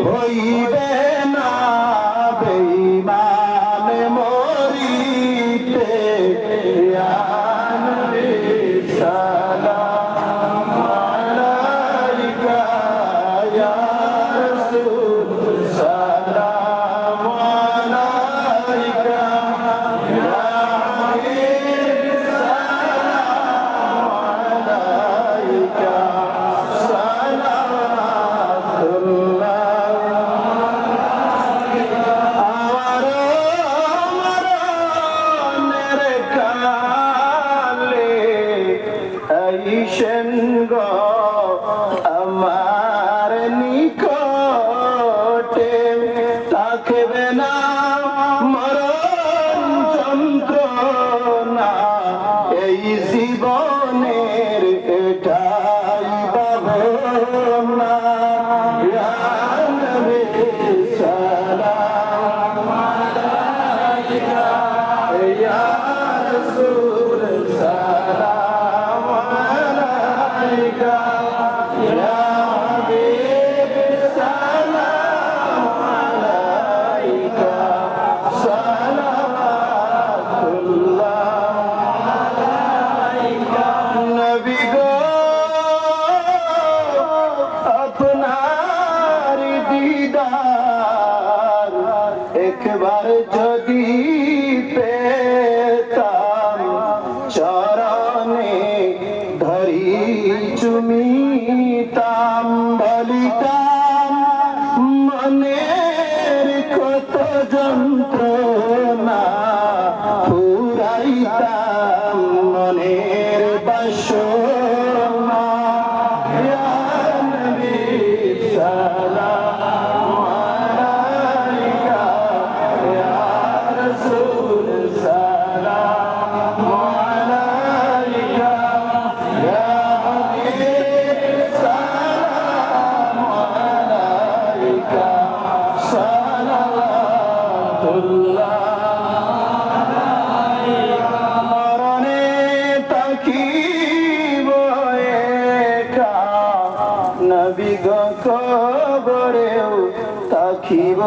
হইবে না বেঈমান মরিতে ইয়া নবী সালাম আলাইকা ইয়া রাসূল সালাম আলাইকা ইয়া হাবিব সালাম আলাইকা আমার নিকটে থাকবে না মরণ যন্ত্রণা এই জীবনের এটাই ভাবনা ইয়া নবী সালাম আলাইকা ইয়া রাসূল সালাম আলাইকা ইয়া হাবিব সালাম আলাইকা সালাওয়াতুল্লাহ আলাইকা নবী গো আপনার দিদার একবার যদি পেতাম চরণে ধরি চুমিতাম বলিতাম মনের কত যন্ত্রণা ফুরাইতাম মনের বাসনা ইয়া নবী সালাম আলাইকা ইয়া রাসূল সালাম আলাইকা ইয়া হাবিব সালাম আলাইকা সালাওয়াতুল্লাহ আলাইকা মরণে তাকিব একা নবী গো কবরেও তাকিব